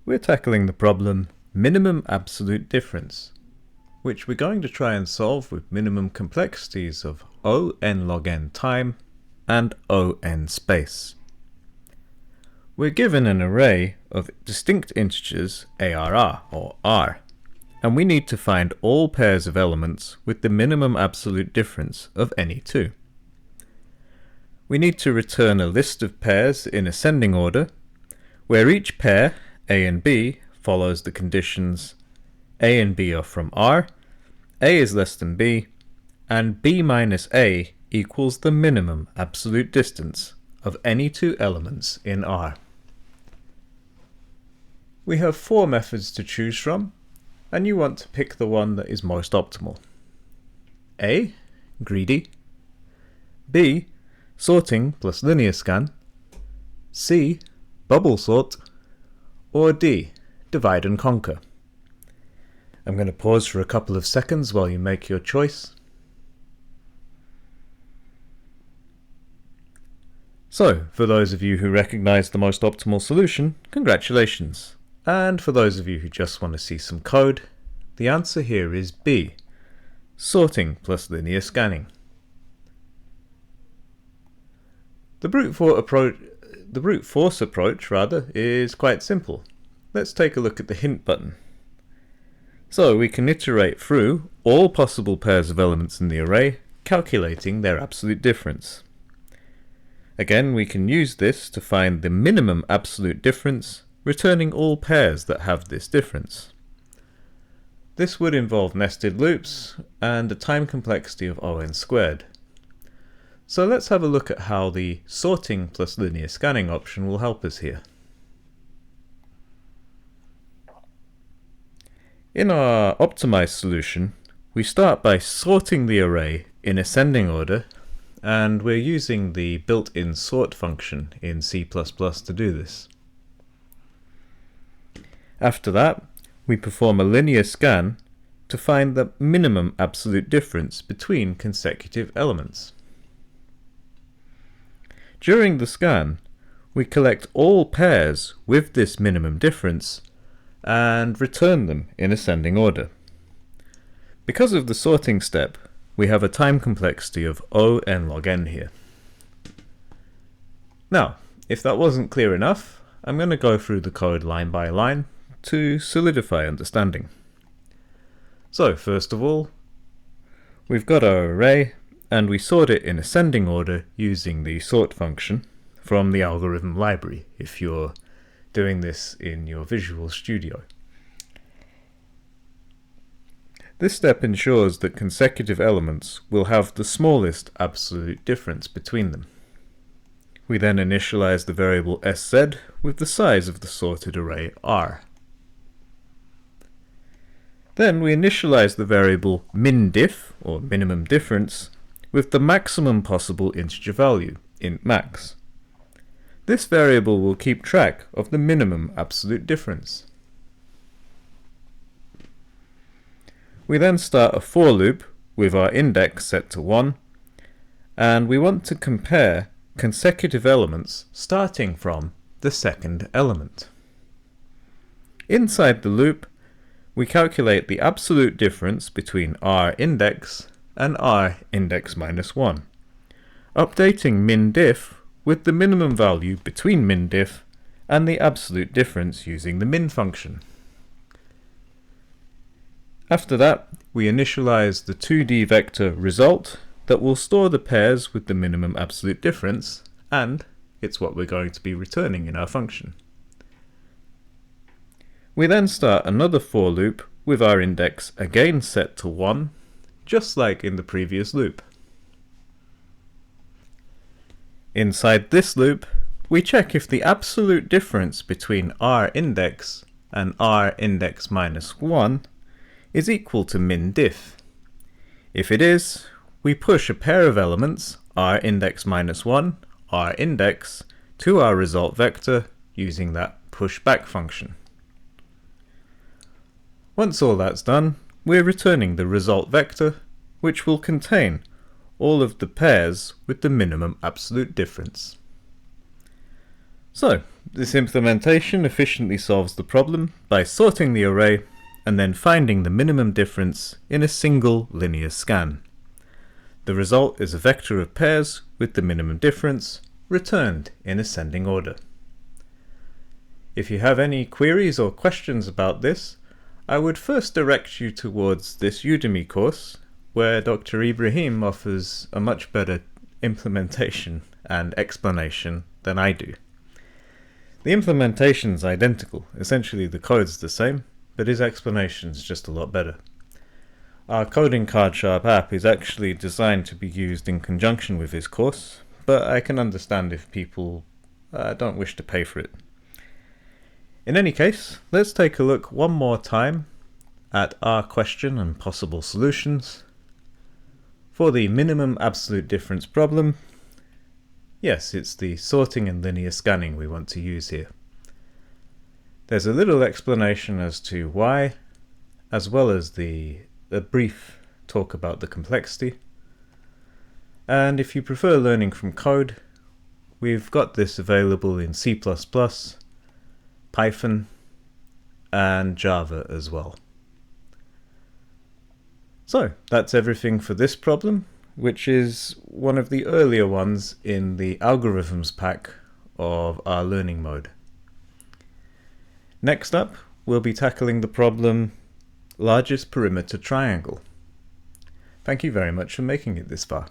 We're tackling the problem minimum absolute difference, which we're going to try and solve with minimum complexities of O(n) log n time and O(n) space. We're given an array of distinct integers ARR or R, and we need to find all pairs of elements with the minimum absolute difference of any two. We need to return a list of pairs in ascending order, where each pair, A and B, follows the conditions A and B are from R, A is less than B, and B minus A equals the minimum absolute distance of any two elements in R. We have four methods to choose from, and you want to pick the one that is most optimal. A, greedy. B, sorting plus linear scan. C, bubble sort. Or D, divide and conquer. I'm going to pause for a couple of seconds while you make your choice. So, for those of you who recognize the most optimal solution, congratulations. And for those of you who just want to see some code, the answer here is B, sorting plus linear scanning. The brute force approach is quite simple. Let's take a look at the hint button. So we can iterate through all possible pairs of elements in the array, calculating their absolute difference. Again, we can use this to find the minimum absolute difference, returning all pairs that have this difference. This would involve nested loops and a time complexity of O(n) squared. So let's have a look at how the sorting plus linear scanning option will help us here. In our optimized solution, we start by sorting the array in ascending order, and we're using the built-in sort function in C++ to do this. After that, we perform a linear scan to find the minimum absolute difference between consecutive elements. During the scan, we collect all pairs with this minimum difference and return them in ascending order. Because of the sorting step, we have a time complexity of O(n) log n here. Now, if that wasn't clear enough, I'm going to go through the code line by line to solidify understanding. So, first of all, we've got our array, and we sort it in ascending order using the sort function from the algorithm library, if you're doing this in your Visual Studio. This step ensures that consecutive elements will have the smallest absolute difference between them. We then initialize the variable sz with the size of the sorted array R. Then we initialize the variable mindiff, or minimum difference, with the maximum possible integer value, int max. This variable will keep track of the minimum absolute difference. We then start a for loop with our index set to 1, and we want to compare consecutive elements starting from the second element. Inside the loop, we calculate the absolute difference between R index and R index minus 1, updating mindiff with the minimum value between mindiff and the absolute difference using the min function. After that, we initialize the 2D vector result that will store the pairs with the minimum absolute difference, and it's what we're going to be returning in our function. We then start another for loop with our index again set to 1, just like in the previous loop. Inside this loop, we check if the absolute difference between R index and R index minus 1 is equal to mindiff. If it is, we push a pair of elements, R index minus 1, R index, to our result vector using that pushback function. Once all that's done, we're returning the result vector, which will contain all of the pairs with the minimum absolute difference. So, this implementation efficiently solves the problem by sorting the array and then finding the minimum difference in a single linear scan. The result is a vector of pairs with the minimum difference returned in ascending order. If you have any queries or questions about this, I would first direct you towards this Udemy course, where Dr. Ibrahim offers a much better implementation and explanation than I do. The implementation's identical, essentially the code's the same, but his explanation's just a lot better. Our Coding Card Sharp app is actually designed to be used in conjunction with his course, but I can understand if people don't wish to pay for it. In any case, let's take a look one more time at our question and possible solutions. For the minimum absolute difference problem, yes, it's the sorting and linear scanning we want to use here. There's a little explanation as to why, as well as a brief talk about the complexity. And if you prefer learning from code, we've got this available in C++, Python, and Java as well. So that's everything for this problem, which is one of the earlier ones in the algorithms pack of our learning mode. Next up, we'll be tackling the problem largest perimeter triangle. Thank you very much for making it this far.